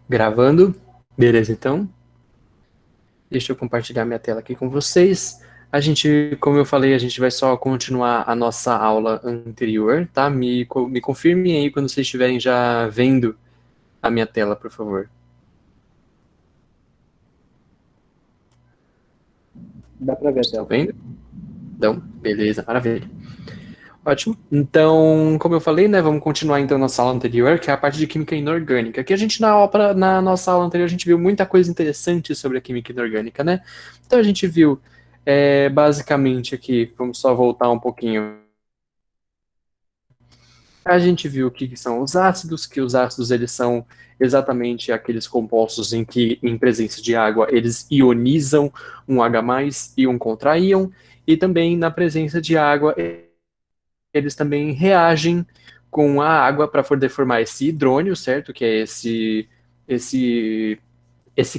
Gravando. Beleza, então. Deixa eu compartilhar minha tela aqui com vocês. A gente, como eu falei, a gente vai só continuar a nossa aula anterior, tá? Me confirmem aí quando vocês estiverem já vendo a minha tela, por favor. Dá pra ver a Estão tela. vendo? Então, beleza, maravilha. Ótimo. Então, como eu falei, né, vamos continuar então nossa aula anterior, que é a parte de química inorgânica. Aqui a gente, na nossa aula anterior, a gente viu muita coisa interessante sobre a química inorgânica, né? Então a gente viu, basicamente aqui, vamos só voltar um pouquinho. A gente viu o que são os ácidos, que os ácidos eles são exatamente aqueles compostos em que, em presença de água, eles ionizam um H+, e um contraíam, e também na presença de água, eles também reagem com a água para poder formar esse hidrônio, certo? Que é esse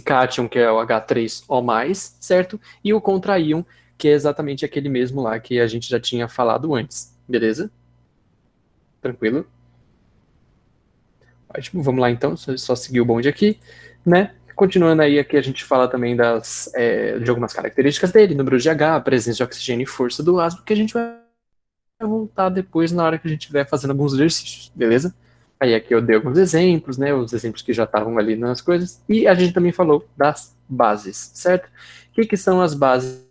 cátion, que é o H3O+, certo? E o contraíon, que é exatamente aquele mesmo lá que a gente já tinha falado antes, beleza? Tranquilo? Ótimo, vamos lá então, só seguir o bonde aqui, né? Continuando aí, aqui a gente fala também de algumas características dele, número de H, presença de oxigênio e força do ácido, que a gente vai voltar depois na hora que a gente estiver fazendo alguns exercícios, beleza? Aí aqui eu dei alguns exemplos, né? Os exemplos que já estavam ali nas coisas. E a gente também falou das bases, certo? O que são as bases?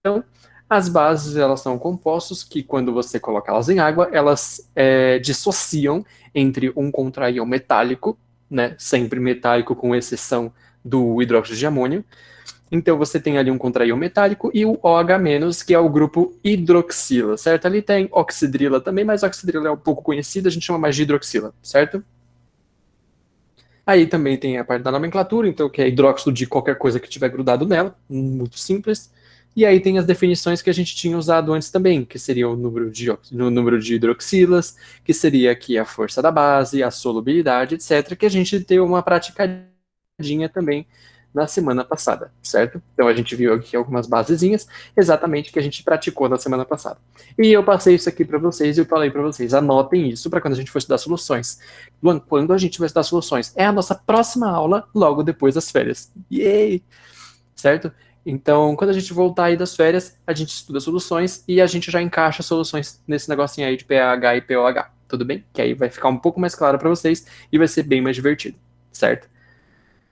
Então, as bases, elas são compostos que, quando você coloca elas em água, elas dissociam entre um contraíon metálico, né? Sempre metálico, com exceção do hidróxido de amônio. Então você tem ali um contraíon metálico e o OH-, que é o grupo hidroxila, certo? Ali tem oxidrila também, mas oxidrila é um pouco conhecida, a gente chama mais de hidroxila, certo? Aí também tem a parte da nomenclatura, então que é hidróxido de qualquer coisa que tiver grudado nela, muito simples. E aí tem as definições que a gente tinha usado antes também, que seria no número de hidroxilas, que seria aqui a força da base, a solubilidade, etc., que a gente deu uma praticadinha também na semana passada, certo? Então a gente viu aqui algumas basezinhas, exatamente que a gente praticou na semana passada. E eu passei isso aqui para vocês e eu falei para vocês, anotem isso para quando a gente for estudar soluções. Luan, quando a gente vai estudar soluções? É a nossa próxima aula, logo depois das férias. Yay! Certo? Então, quando a gente voltar aí das férias, a gente estuda soluções e a gente já encaixa soluções nesse negocinho aí de pH e POH. Tudo bem? Que aí vai ficar um pouco mais claro para vocês e vai ser bem mais divertido, certo?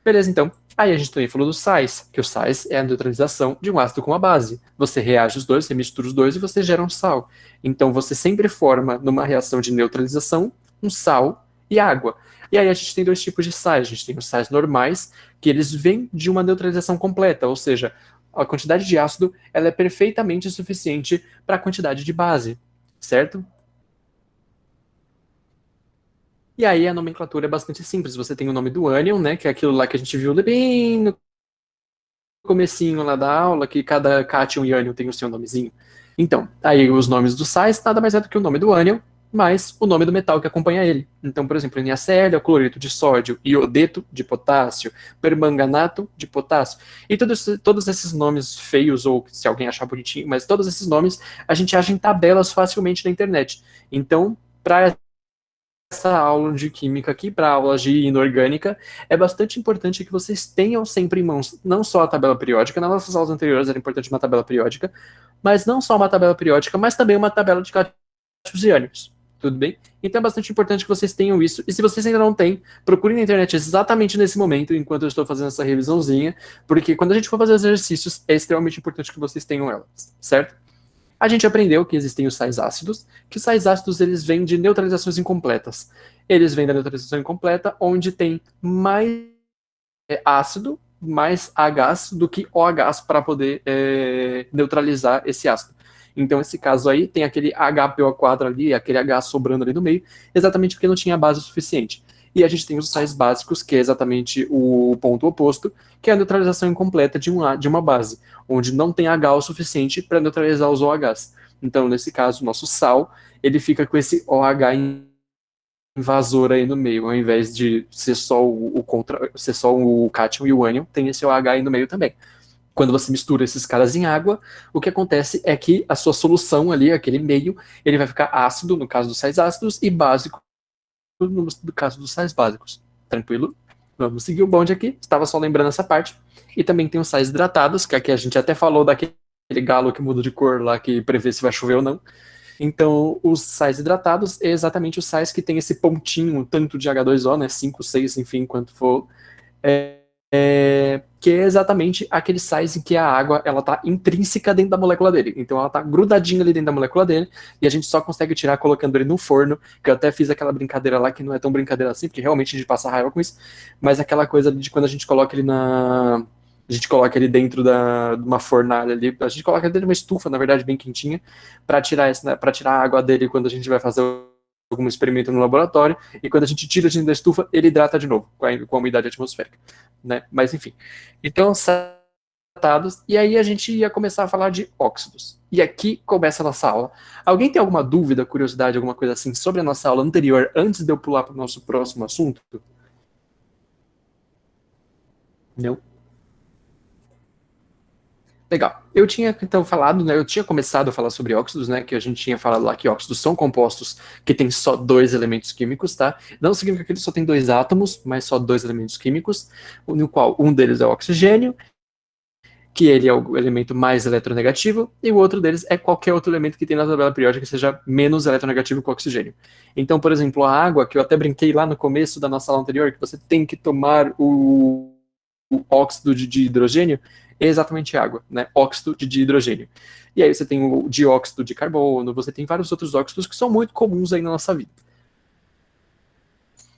Beleza, então. Aí a gente também falou dos sais, que o sais é a neutralização de um ácido com uma base. Você reage os dois, você mistura os dois e você gera um sal. Então você sempre forma, numa reação de neutralização, um sal e água. E aí a gente tem dois tipos de sais. A gente tem os sais normais, que eles vêm de uma neutralização completa, ou seja, a quantidade de ácido ela é perfeitamente suficiente para a quantidade de base, certo? E aí a nomenclatura é bastante simples. Você tem o nome do ânion, né, que é aquilo lá que a gente viu bem no comecinho lá da aula, que cada cátion e ânion tem o seu nomezinho. Então, aí os nomes dos sais nada mais é do que o nome do ânion, mais o nome do metal que acompanha ele. Então, por exemplo, NaCl é o cloreto de sódio, iodeto de potássio, permanganato de potássio. E todos esses nomes feios, ou se alguém achar bonitinho, mas todos esses nomes a gente acha em tabelas facilmente na internet. Então, para essa aula de química aqui, para aulas de inorgânica, é bastante importante que vocês tenham sempre em mãos não só a tabela periódica, nas nossas aulas anteriores era importante uma tabela periódica, mas não só uma tabela periódica, mas também uma tabela de cátions e ânions. Tudo bem? Então é bastante importante que vocês tenham isso. E se vocês ainda não têm, procurem na internet exatamente nesse momento, enquanto eu estou fazendo essa revisãozinha, porque quando a gente for fazer os exercícios, é extremamente importante que vocês tenham elas, certo? A gente aprendeu que existem os sais ácidos, que os sais ácidos eles vêm de neutralizações incompletas. Eles vêm da neutralização incompleta, onde tem mais ácido, mais H do que OH para poder neutralizar esse ácido. Então, esse caso aí, tem aquele HPO4 ali, aquele H sobrando ali no meio, exatamente porque não tinha base suficiente. E a gente tem os sais básicos, que é exatamente o ponto oposto, que é a neutralização incompleta de uma base, onde não tem H o suficiente para neutralizar os OHs. Então, nesse caso, o nosso sal, ele fica com esse OH invasor aí no meio, ao invés de ser só ser só o cátion e o ânion, tem esse OH aí no meio também. Quando você mistura esses caras em água, o que acontece é que a sua solução ali, aquele meio, ele vai ficar ácido, no caso dos sais ácidos, e básico, no caso dos sais básicos. Tranquilo? Vamos seguir o bonde aqui. Estava só lembrando essa parte. E também tem os sais hidratados, que aqui a gente até falou daquele galo que muda de cor lá, que prevê se vai chover ou não. Então, os sais hidratados é exatamente os sais que tem esse pontinho, tanto de H2O, né, 5, 6, enfim, quanto for, que é exatamente aquele sais em que a água ela tá intrínseca dentro da molécula dele. Então, ela tá grudadinha ali dentro da molécula dele, e a gente só consegue tirar colocando ele no forno, que eu até fiz aquela brincadeira lá, que não é tão brincadeira assim, porque realmente a gente passa raiva com isso, mas aquela coisa de quando a gente coloca ele na... A gente coloca ele dentro de uma fornalha ali, a gente coloca ele dentro de uma estufa, na verdade, bem quentinha, para tirar, para tirar a água dele quando a gente vai fazer algum experimento no laboratório, e quando a gente tira dentro da estufa, ele hidrata de novo, com a umidade atmosférica, né? Mas enfim. Então, tratados, e aí a gente ia começar a falar de óxidos. E aqui começa a nossa aula. Alguém tem alguma dúvida, curiosidade, alguma coisa assim sobre a nossa aula anterior, antes de eu pular para o nosso próximo assunto? Não? Legal. Eu tinha então falado, né? Eu tinha começado a falar sobre óxidos, né? Que a gente tinha falado lá que óxidos são compostos que têm só dois elementos químicos, tá? Não significa que eles só têm dois átomos, mas só dois elementos químicos, no qual um deles é o oxigênio, que ele é o elemento mais eletronegativo, e o outro deles é qualquer outro elemento que tem na tabela periódica que seja menos eletronegativo que o oxigênio. Então, por exemplo, a água, que eu até brinquei lá no começo da nossa aula anterior, que você tem que tomar o óxido de hidrogênio, é exatamente água, né? Óxido de hidrogênio. E aí você tem o dióxido de carbono, você tem vários outros óxidos que são muito comuns aí na nossa vida.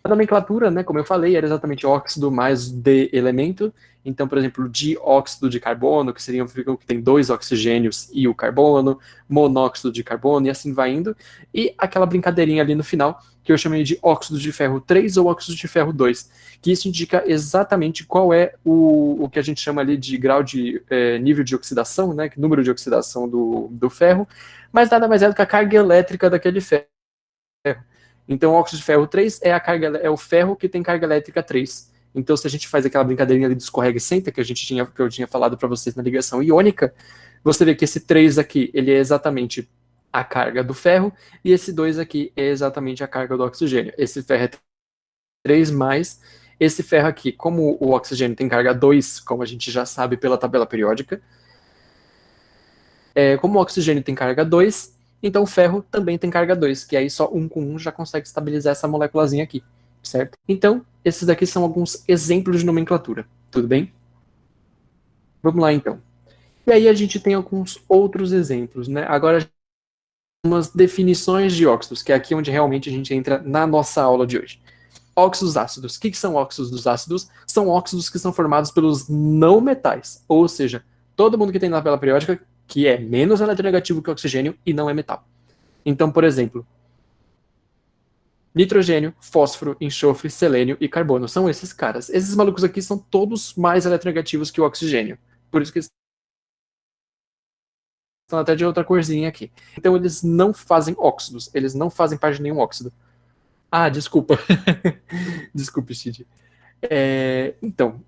A nomenclatura, né, como eu falei, era exatamente óxido mais de elemento. Então, por exemplo, dióxido de carbono, que significa que tem dois oxigênios e o carbono, monóxido de carbono, e assim vai indo. E aquela brincadeirinha ali no final, que eu chamei de óxido de ferro 3 ou óxido de ferro 2, que isso indica exatamente qual é o que a gente chama ali de grau de nível de oxidação, né, número de oxidação do ferro, mas nada mais é do que a carga elétrica daquele ferro. Então, o óxido de ferro 3 é, é o ferro que tem carga elétrica 3. Então, se a gente faz aquela brincadeirinha ali de escorrega e senta, que eu tinha falado para vocês na ligação iônica, você vê que esse 3 aqui, ele é exatamente a carga do ferro, e esse 2 aqui é exatamente a carga do oxigênio. Esse ferro é 3 mais, esse ferro aqui, como o oxigênio tem carga 2, como a gente já sabe pela tabela periódica, como o oxigênio tem carga 2, então o ferro também tem carga 2, que aí só um com um já consegue estabilizar essa moléculazinha aqui, certo? Então, esses daqui são alguns exemplos de nomenclatura, tudo bem? Vamos lá então. E aí a gente tem alguns outros exemplos, né? Agora, umas definições de óxidos, que é aqui onde realmente a gente entra na nossa aula de hoje. Óxidos ácidos. O que são óxidos ácidos? São óxidos que são formados pelos não metais, ou seja, todo mundo que tem na tabela periódica que é menos eletronegativo que o oxigênio e não é metal. Então, por exemplo, nitrogênio, fósforo, enxofre, selênio e carbono. São esses caras. Esses malucos aqui são todos mais eletronegativos que o oxigênio. Por isso que eles estão até de outra corzinha aqui. Então, eles não fazem óxidos. Eles não fazem parte de nenhum óxido. Ah, desculpa. Desculpe, Cid. Então,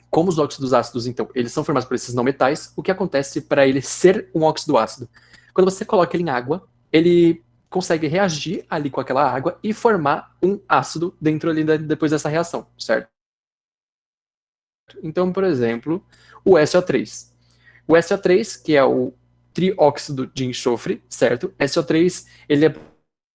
como os óxidos ácidos, então, eles são formados por esses não metais, o que acontece para ele ser um óxido ácido? Quando você coloca ele em água, ele consegue reagir ali com aquela água e formar um ácido dentro ali depois dessa reação, certo? Então, por exemplo, o SO3. O SO3, que é o trióxido de enxofre, certo? SO3, ele é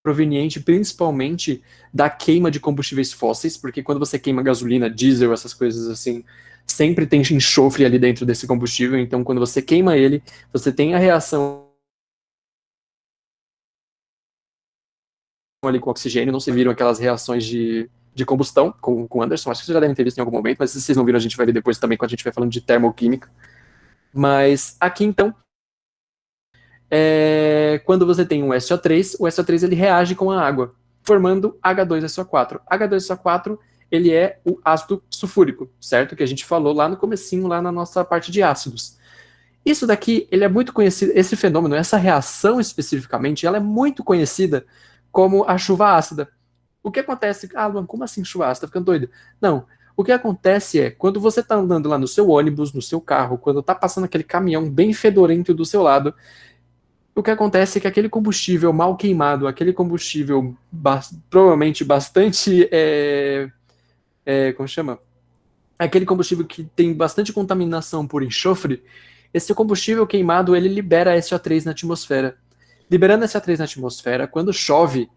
proveniente principalmente da queima de combustíveis fósseis, porque quando você queima gasolina, diesel, essas coisas assim, sempre tem enxofre ali dentro desse combustível, então quando você queima ele, você tem a reação ali com oxigênio, não se viram aquelas reações de combustão com Anderson, acho que vocês já devem ter visto em algum momento, mas se vocês não viram, a gente vai ver depois também quando a gente vai falando de termoquímica. Mas aqui então, quando você tem um SO3, o SO3 ele reage com a água, formando H2SO4. H2SO4 ele é o ácido sulfúrico, certo? Que a gente falou lá no comecinho, lá na nossa parte de ácidos. Isso daqui, ele é muito conhecido, esse fenômeno, essa reação especificamente, ela é muito conhecida como a chuva ácida. O que acontece? Ah, Luan, como assim chuva ácida? Tá ficando doido? Não. O que acontece é, quando você tá andando lá no seu ônibus, no seu carro, quando tá passando aquele caminhão bem fedorento do seu lado, o que acontece é que aquele combustível mal queimado, aquele combustível provavelmente bastante, como chama? Aquele combustível que tem bastante contaminação por enxofre, esse combustível queimado, ele libera SO3 na atmosfera. Liberando SO3 na atmosfera, quando chove,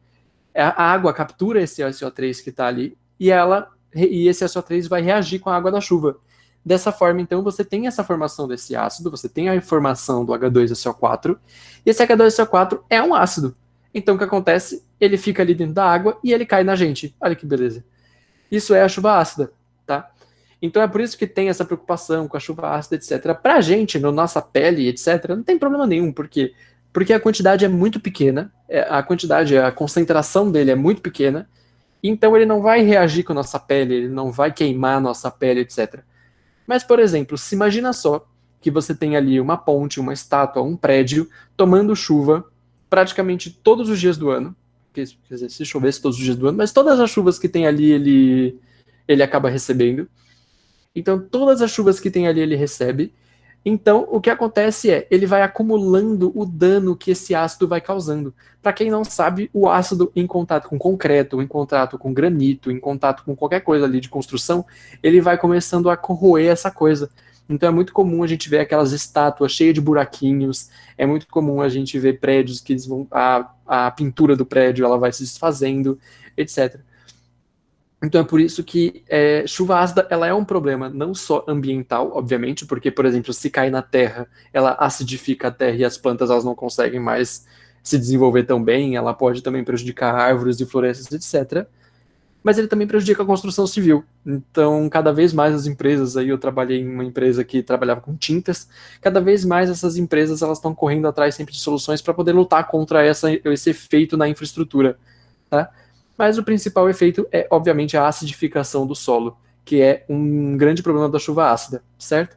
a água captura esse SO3 que está ali e esse SO3 vai reagir com a água da chuva. Dessa forma, então, você tem essa formação desse ácido, você tem a formação do H2SO4, e esse H2SO4 é um ácido. Então, o que acontece? Ele fica ali dentro da água e ele cai na gente. Olha que beleza. Isso é a chuva ácida, tá? Então é por isso que tem essa preocupação com a chuva ácida, etc. Pra gente, na nossa pele, etc., não tem problema nenhum, porque a quantidade é muito pequena, a concentração dele é muito pequena, então ele não vai reagir com a nossa pele, ele não vai queimar a nossa pele, etc. Mas, por exemplo, se imagina só que você tem ali uma ponte, uma estátua, um prédio tomando chuva praticamente todos os dias do ano, quer dizer, se chovesse todos os dias do ano, mas todas as chuvas que tem ali ele acaba recebendo. Então, todas as chuvas que tem ali ele recebe. Então, o que acontece é, ele vai acumulando o dano que esse ácido vai causando. Para quem não sabe, o ácido em contato com concreto, em contato com granito, em contato com qualquer coisa ali de construção, ele vai começando a corroer essa coisa. Então é muito comum a gente ver aquelas estátuas cheias de buraquinhos, é muito comum a gente ver prédios que eles vão, a pintura do prédio ela vai se desfazendo, etc. Então é por isso que chuva ácida ela é um problema não só ambiental, obviamente, porque, por exemplo, se cai na terra, ela acidifica a terra e as plantas elas não conseguem mais se desenvolver tão bem, ela pode também prejudicar árvores e florestas, etc. Mas ele também prejudica a construção civil. Então, cada vez mais as empresas, aí eu trabalhei em uma empresa que trabalhava com tintas, cada vez mais essas empresas elas estão correndo atrás sempre de soluções para poder lutar contra esse efeito na infraestrutura, tá? Mas o principal efeito é, obviamente, a acidificação do solo, que é um grande problema da chuva ácida, certo?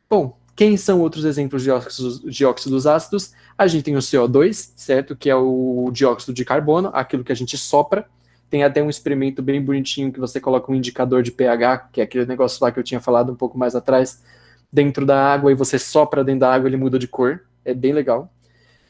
Bom, quem são outros exemplos de óxidos ácidos? A gente tem o CO2, certo? Que é o dióxido de carbono, aquilo que a gente sopra. Tem até um experimento bem bonitinho que você coloca um indicador de pH, que é aquele negócio lá que eu tinha falado um pouco mais atrás, dentro da água e você sopra dentro da água e ele muda de cor. É bem legal.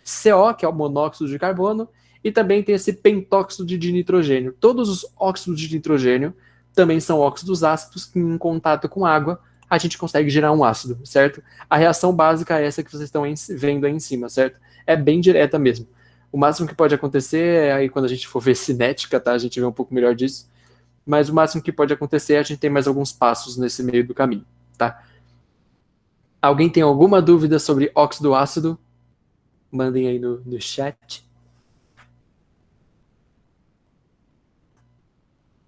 CO, que é o monóxido de carbono, e também tem esse pentóxido de nitrogênio. Todos os óxidos de nitrogênio também são óxidos ácidos que, em contato com água, a gente consegue gerar um ácido, certo? A reação básica é essa que vocês estão vendo aí em cima, certo? É bem direta mesmo. O máximo que pode acontecer é aí quando a gente for ver cinética, tá? A gente vê um pouco melhor disso. Mas o máximo que pode acontecer é a gente ter mais alguns passos nesse meio do caminho, tá? Alguém tem alguma dúvida sobre óxido ácido? Mandem aí no chat.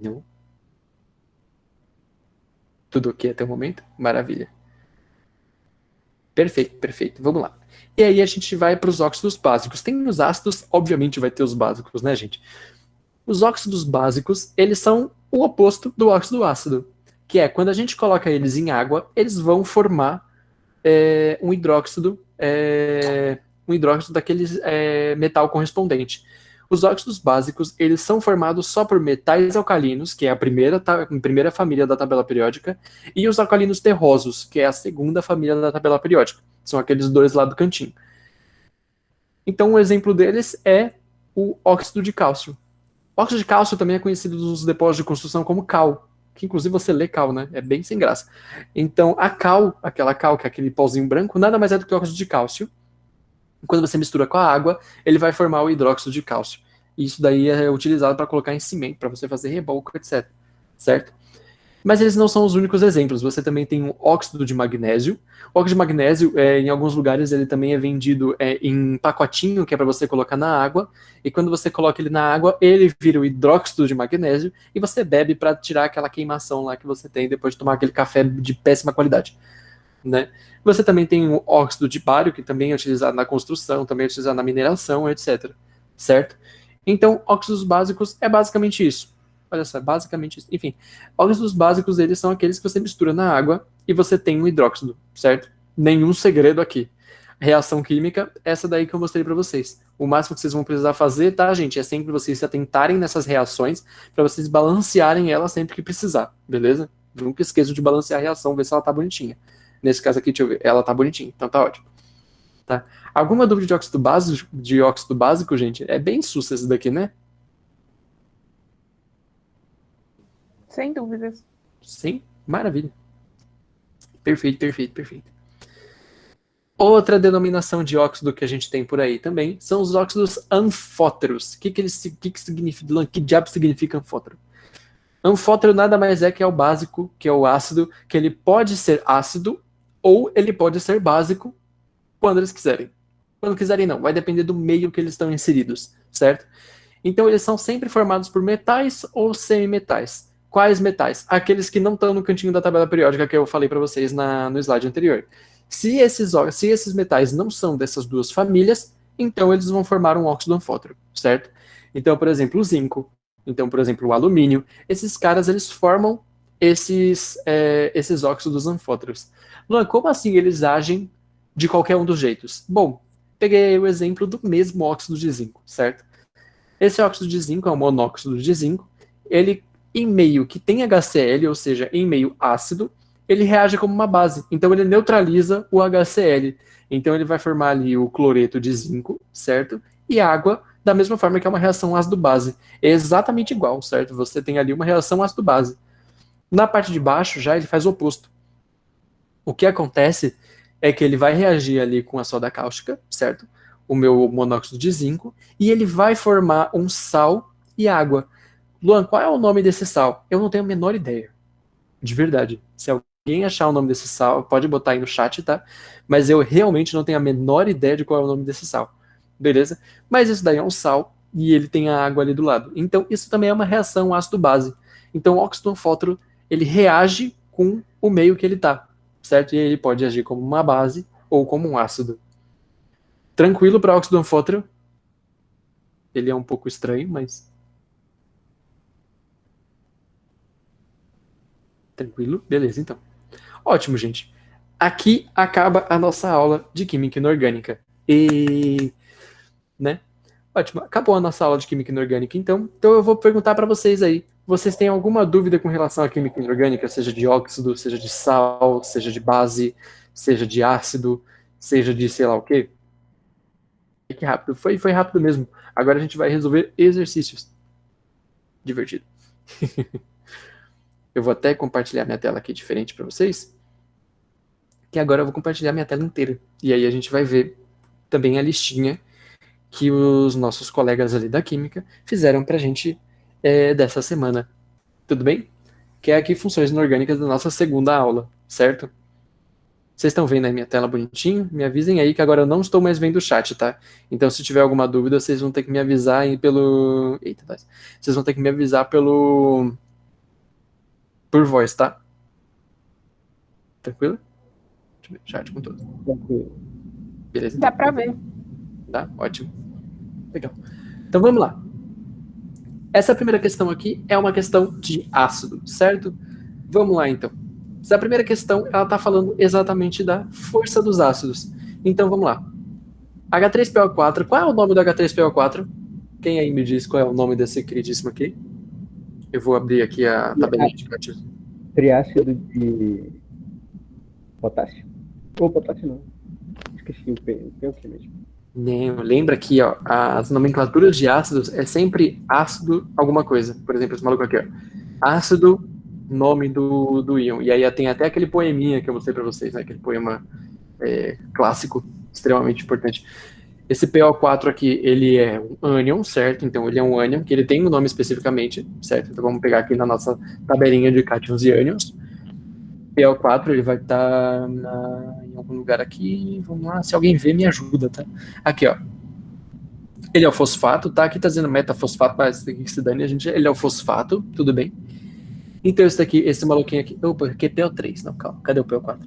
Não? Tudo ok até o momento? Maravilha. Perfeito, perfeito. Vamos lá. E aí a gente vai para os óxidos básicos. Tem os ácidos, obviamente vai ter os básicos, né, gente? Os óxidos básicos, eles são o oposto do óxido ácido, que é quando a gente coloca eles em água, eles vão formar um hidróxido daquele metal correspondente. Os óxidos básicos, eles são formados só por metais alcalinos, que é a primeira família da tabela periódica, e os alcalinos terrosos, que é a segunda família da tabela periódica. São aqueles dois lá do cantinho. Então, um exemplo deles é o óxido de cálcio. O óxido de cálcio também é conhecido nos depósitos de construção como cal, que inclusive você lê cal, né? É bem sem graça. Então, a cal, aquela cal, que é aquele pauzinho branco, nada mais é do que óxido de cálcio. Quando você mistura com a água, ele vai formar o hidróxido de cálcio. E isso daí é utilizado para colocar em cimento, para você fazer reboco, etc. Certo? Mas eles não são os únicos exemplos. Você também tem o óxido de magnésio. O óxido de magnésio, em alguns lugares, ele também é vendido em pacotinho, que é para você colocar na água. E quando você coloca ele na água, ele vira o hidróxido de magnésio e você bebe para tirar aquela queimação lá que você tem depois de tomar aquele café de péssima qualidade. Né? Você também tem o óxido de bário, que também é utilizado na construção, também é utilizado na mineração, etc. Certo? Então, óxidos básicos é basicamente isso. Olha só, basicamente isso. Enfim, óxidos básicos, eles são aqueles que você mistura na água e você tem um hidróxido, certo? Nenhum segredo aqui. Reação química, essa daí que eu mostrei para vocês. O máximo que vocês vão precisar fazer, tá, gente? É sempre vocês se atentarem nessas reações para vocês balancearem ela sempre que precisar, beleza? Nunca esqueçam de balancear a reação, ver se ela tá bonitinha. Nesse caso aqui, deixa eu ver, ela tá bonitinha, então tá ótimo. Alguma dúvida de óxido básico, gente? É bem sussa esse daqui, né? Sem dúvidas. Sim, maravilha. Perfeito, perfeito, perfeito. Outra denominação de óxido que a gente tem por aí também são os óxidos anfóteros. Que significa, que diabo significa anfótero? Anfótero nada mais é que é o básico, que é o ácido, que ele pode ser ácido ou ele pode ser básico quando eles quiserem. Quando quiserem não, vai depender do meio que eles estão inseridos, certo? Então eles são sempre formados por metais ou semimetais. Quais metais? Aqueles que não estão no cantinho da tabela periódica que eu falei para vocês no slide anterior. Se esses metais não são dessas duas famílias, então eles vão formar um óxido anfótero, certo? Então, por exemplo, o zinco, então, por exemplo, o alumínio, esses caras eles formam esses óxidos anfóteros. Luan, como assim eles agem de qualquer um dos jeitos? Bom, peguei o exemplo do mesmo óxido de zinco, certo? Esse óxido de zinco é um monóxido de zinco. Ele, em meio que tem HCl, ou seja, em meio ácido, ele reage como uma base. Então ele neutraliza o HCl. Então ele vai formar ali o cloreto de zinco, certo? E água, da mesma forma que é uma reação ácido-base. É exatamente igual, certo? Você tem ali uma reação ácido-base. Na parte de baixo, já ele faz o oposto. O que acontece é que ele vai reagir ali com a soda cáustica, certo? O meu monóxido de zinco, e ele vai formar um sal e água. Luan, qual é o nome desse sal? Eu não tenho a menor ideia. De verdade. Se alguém achar o nome desse sal, pode botar aí no chat, tá? Mas eu realmente não tenho a menor ideia de qual é o nome desse sal. Beleza? Mas isso daí é um sal e ele tem a água ali do lado. Então, isso também é uma reação ácido-base. Então, o óxido anfótero, ele reage com o meio que ele tá, certo? E ele pode agir como uma base ou como um ácido. Tranquilo para óxido anfótero? Ele é um pouco estranho, mas tranquilo. Beleza, então. Ótimo, gente. Aqui acaba a nossa aula de Química Inorgânica. E, né? Ótimo. Acabou a nossa aula de Química Inorgânica, então. Então eu vou perguntar para vocês aí. Vocês têm alguma dúvida com relação à Química Inorgânica, seja de óxido, seja de sal, seja de base, seja de ácido, seja de sei lá o quê? Que rápido. Foi rápido mesmo. Agora a gente vai resolver exercícios. Divertido. Eu vou até compartilhar minha tela aqui diferente para vocês. Que agora eu vou compartilhar minha tela inteira. E aí a gente vai ver também a listinha que os nossos colegas ali da Química fizeram pra gente dessa semana. Tudo bem? Que é aqui funções inorgânicas da nossa segunda aula, certo? Vocês estão vendo aí minha tela bonitinho? Me avisem aí que agora eu não estou mais vendo o chat, tá? Então se tiver alguma dúvida, vocês vão ter que me avisar aí pelo... Eita, vocês vão ter que me avisar por voz, tá? Tranquilo? Deixa eu ver o chat com tudo. Tranquilo. Beleza? Dá pra ver. Tá? Ótimo. Legal. Então vamos lá. Essa primeira questão aqui é uma questão de ácido, certo? Vamos lá, então. Essa primeira questão, ela está falando exatamente da força dos ácidos. Então, vamos lá. H3PO4, qual é o nome do H3PO4? Quem aí me diz qual é o nome desse queridíssimo aqui? Eu vou abrir aqui a tabelinha de cálculo. Triácido de potássio. Ou potássio não. Esqueci o P. O que mesmo? Lembra que ó, as nomenclaturas de ácidos é sempre ácido alguma coisa. Por exemplo, esse maluco aqui, ó. Ácido, nome do íon. E aí tem até aquele poeminha que eu mostrei pra vocês, né? Aquele poema clássico, extremamente importante. Esse PO4 aqui, ele é um ânion, certo? Então ele é um ânion, que ele tem um nome especificamente, certo? Então vamos pegar aqui na nossa tabelinha de cátions e ânions. PO4, ele vai estar em algum lugar aqui. Vamos lá, se alguém ver, me ajuda, tá? Aqui, ó. Ele é o fosfato, tá? Aqui tá dizendo metafosfato, mas tem que se dane, ele é o fosfato, tudo bem. Então esse daqui, esse maluquinho aqui, opa, aqui é PO3, não, calma, cadê o PO4?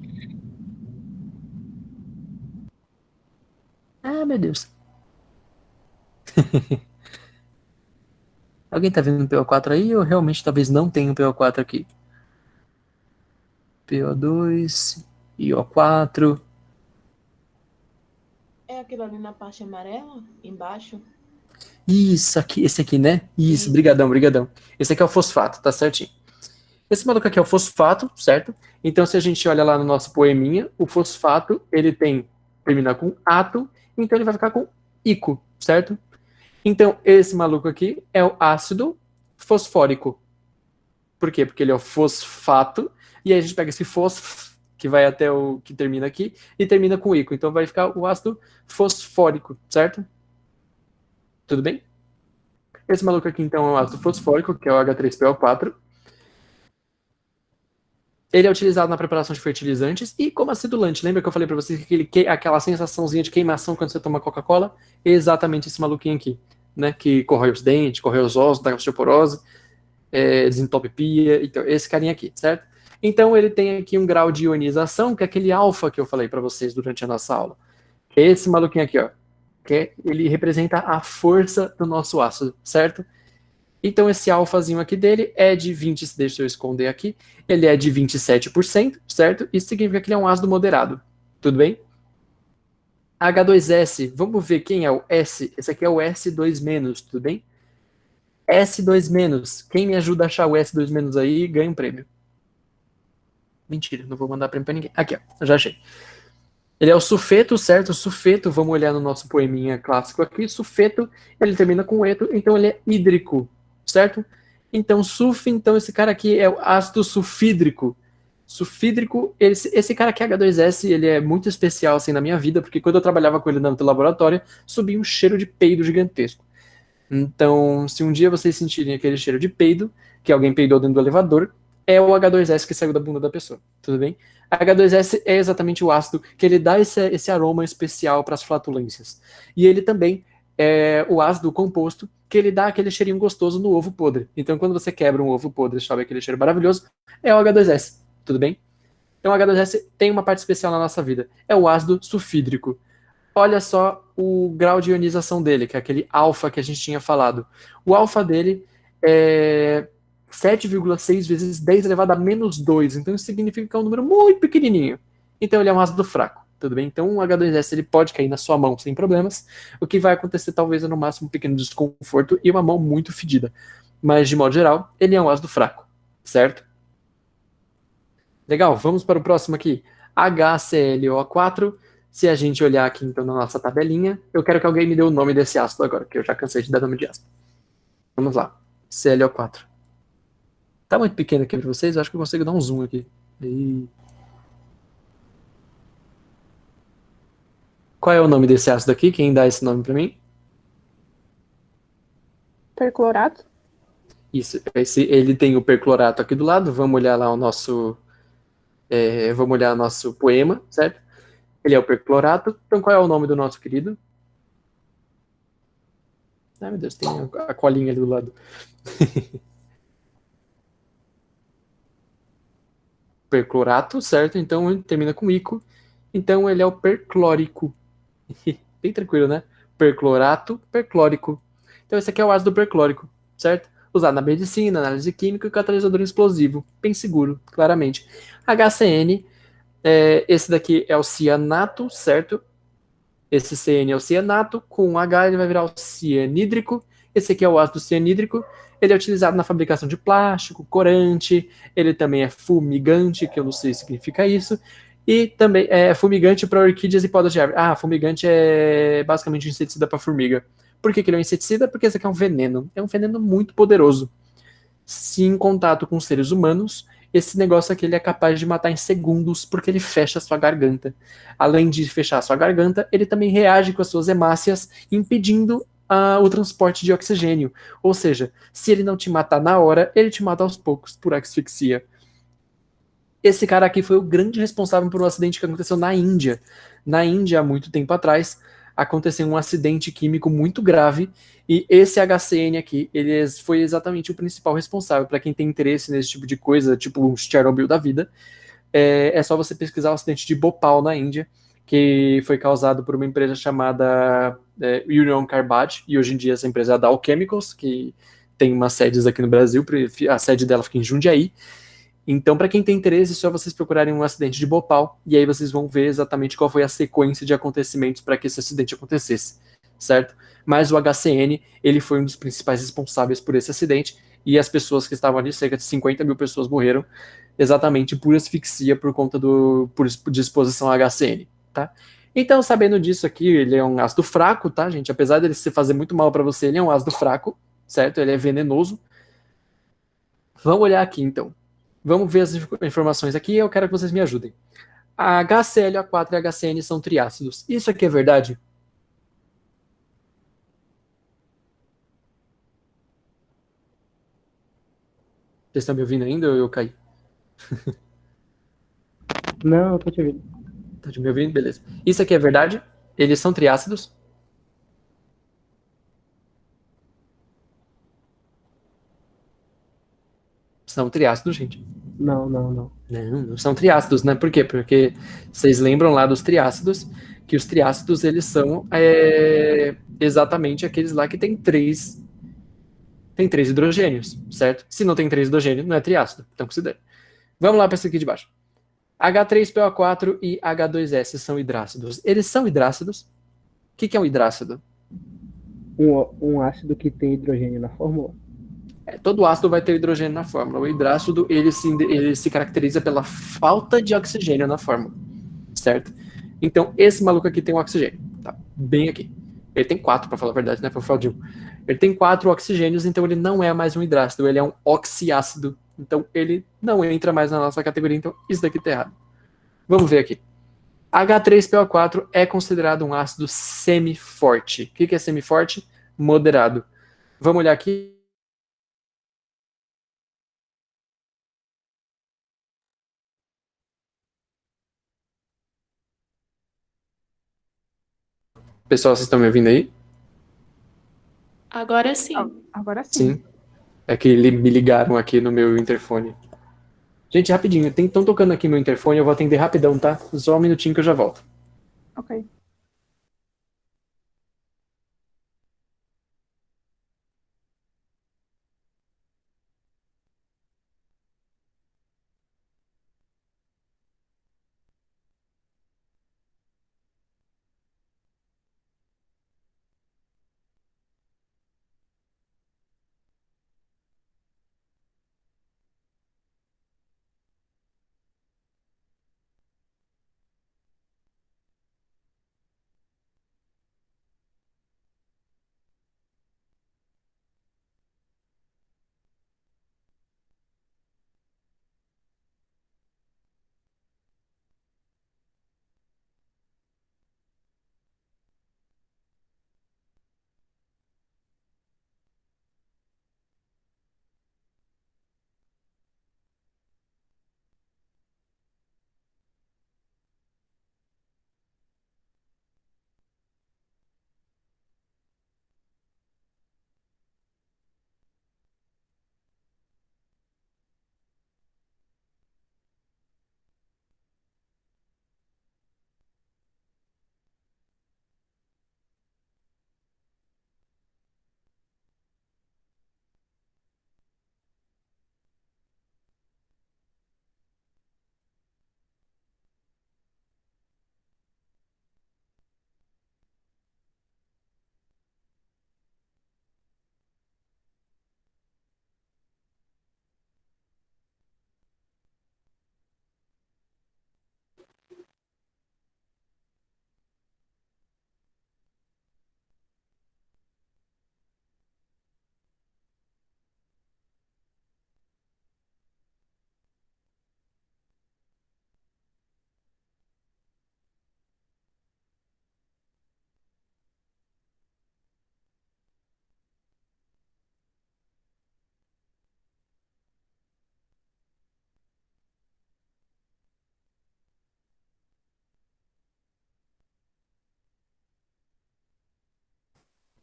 Ah, meu Deus. Alguém tá vendo o PO4 aí ou realmente talvez não tenha o PO4 aqui? PO2, IO4. É aquilo ali na parte amarela, embaixo? Isso aqui, esse aqui, né? Isso, brigadão, brigadão. Esse aqui é o fosfato, tá certinho. Esse maluco aqui é o fosfato, certo? Então, se a gente olha lá no nosso poeminha, o fosfato, ele tem termina com ato, então ele vai ficar com ico, certo? Então, esse maluco aqui é o ácido fosfórico. Por quê? Porque ele é o fosfato, e aí a gente pega esse fosf, que vai até o que termina aqui, e termina com ico. Então vai ficar o ácido fosfórico, certo? Tudo bem? Esse maluco aqui, então, é o ácido fosfórico, que é o H3PO4. Ele é utilizado na preparação de fertilizantes e como acidulante. Lembra que eu falei para vocês que aquela sensaçãozinha de queimação quando você toma Coca-Cola? É exatamente esse maluquinho aqui, né? Que corrói os dentes, corrói os ossos, dá osteoporose, desentope pia. Então, esse carinha aqui, certo? Então, ele tem aqui um grau de ionização, que é aquele alfa que eu falei para vocês durante a nossa aula. Que é esse maluquinho aqui, ó. Ele representa a força do nosso ácido, certo? Então, esse alfazinho aqui dele é de 20, deixa eu esconder aqui, ele é de 27%, certo? Isso significa que ele é um ácido moderado, tudo bem? H2S, vamos ver quem é o S? Esse aqui é o S2-, tudo bem? S2-, quem me ajuda a achar o S2- aí, ganha um prêmio. Mentira, não vou mandar prêmio pra ninguém. Aqui, ó, já achei. Ele é o sulfeto, certo? O sulfeto, vamos olhar no nosso poeminha clássico aqui, sulfeto, ele termina com eto, então ele é hídrico, certo? Então, então esse cara aqui é o ácido sulfídrico. Sulfídrico, esse cara aqui, H2S, ele é muito especial assim na minha vida, porque quando eu trabalhava com ele no laboratório, subia um cheiro de peido gigantesco. Então, se um dia vocês sentirem aquele cheiro de peido, que alguém peidou dentro do elevador, é o H2S que saiu da bunda da pessoa, tudo bem? H2S é exatamente o ácido que ele dá esse aroma especial para as flatulências. E ele também é o ácido composto que ele dá aquele cheirinho gostoso no ovo podre. Então, quando você quebra um ovo podre e sobe aquele cheiro maravilhoso, é o H2S, tudo bem? Então, o H2S tem uma parte especial na nossa vida. É o ácido sulfídrico. Olha só o grau de ionização dele, que é aquele alfa que a gente tinha falado. O alfa dele é 7,6 vezes 10 elevado a menos 2. Então isso significa que é um número muito pequenininho. Então ele é um ácido fraco, tudo bem? Então o H2S ele pode cair na sua mão sem problemas. O que vai acontecer talvez é no máximo um pequeno desconforto e uma mão muito fedida. Mas de modo geral, ele é um ácido fraco, certo? Legal, vamos para o próximo aqui. HClO4. Se a gente olhar aqui então na nossa tabelinha, eu quero que alguém me dê o nome desse ácido agora, que eu já cansei de dar nome de ácido. Vamos lá. ClO4. Tá muito pequeno aqui para vocês? Eu acho que eu consigo dar um zoom aqui. E... Qual é o nome desse ácido aqui? Quem dá esse nome para mim? Perclorato? Isso. Ele tem o perclorato aqui do lado. Vamos olhar lá o nosso... vamos olhar o nosso poema, certo? Ele é o perclorato. Então qual é o nome do nosso querido? Ai, meu Deus, tem a colinha ali do lado. Perclorato, certo? Então ele termina com ico. Então ele é o perclórico. Bem tranquilo, né? Perclorato, perclórico. Então esse aqui é o ácido perclórico, certo? Usado na medicina, análise química e catalisador explosivo. Bem seguro, claramente. HCN, esse daqui é o cianato, certo? Esse CN é o cianato, com H ele vai virar o cianídrico. Esse aqui é o ácido cianídrico. Ele é utilizado na fabricação de plástico, corante. Ele também é fumigante, que eu não sei se significa isso. E também é fumigante para orquídeas e podas de árvore. Ah, fumigante é basicamente um inseticida para formiga. Por que ele é um inseticida? Porque esse aqui é um veneno. É um veneno muito poderoso. Se em contato com seres humanos, esse negócio aqui ele é capaz de matar em segundos porque ele fecha a sua garganta. Além de fechar a sua garganta, ele também reage com as suas hemácias, impedindo o transporte de oxigênio. Ou seja, se ele não te matar na hora, ele te mata aos poucos por asfixia. Esse cara aqui foi o grande responsável por um acidente que aconteceu na Índia. Na Índia, há muito tempo atrás, aconteceu um acidente químico muito grave e esse HCN aqui, ele foi exatamente o principal responsável. Para quem tem interesse nesse tipo de coisa, tipo um Chernobyl da vida, é só você pesquisar o acidente de Bhopal na Índia, que foi causado por uma empresa chamada Union Carbide, e hoje em dia essa empresa é a Dow Chemicals, que tem umas sedes aqui no Brasil, a sede dela fica em Jundiaí. Então, para quem tem interesse, é só vocês procurarem um acidente de Bhopal, e aí vocês vão ver exatamente qual foi a sequência de acontecimentos para que esse acidente acontecesse, certo? Mas o HCN, ele foi um dos principais responsáveis por esse acidente, e as pessoas que estavam ali, cerca de 50 mil pessoas morreram, exatamente por asfixia por conta de exposição a HCN, tá? Então, sabendo disso aqui, ele é um ácido fraco, tá, gente? Apesar dele se fazer muito mal para você, ele é um ácido fraco, certo? Ele é venenoso. Vamos olhar aqui, então. Vamos ver as informações aqui e eu quero que vocês me ajudem. A HCl, A4 e HCN são triácidos. Isso aqui é verdade? Vocês estão me ouvindo ainda ou eu caí? Não, eu tô te ouvindo. Tá me ouvindo? Beleza. Isso aqui é verdade? Eles são triácidos? São triácidos, gente. Não. Não são triácidos, né? Por quê? Porque vocês lembram lá dos triácidos, que os triácidos, eles são exatamente aqueles lá que tem três hidrogênios, certo? Se não tem três hidrogênios, não é triácido. Então considere. Vamos lá para esse aqui de baixo. H3PO4 e H2S são hidrácidos. Eles são hidrácidos? O que é um hidrácido? Um ácido que tem hidrogênio na fórmula. Todo ácido vai ter hidrogênio na fórmula. O hidrácido, ele se caracteriza pela falta de oxigênio na fórmula, certo? Então, esse maluco aqui tem um oxigênio, tá? Bem aqui. Ele tem 4, para falar a verdade, né? Para falar de um. Ele tem 4 oxigênios, então ele não é mais um hidrácido, ele é um oxiácido. Então, ele não entra mais na nossa categoria, então isso daqui tá errado. Vamos ver aqui. H3PO4 é considerado um ácido semiforte. O que é semiforte? Moderado. Vamos olhar aqui. Pessoal, vocês estão me ouvindo aí? Agora sim. Agora sim. Sim. É que me ligaram aqui no meu interfone. Gente, rapidinho, estão tocando aqui meu interfone, eu vou atender rapidão, tá? Só um minutinho que eu já volto. Ok.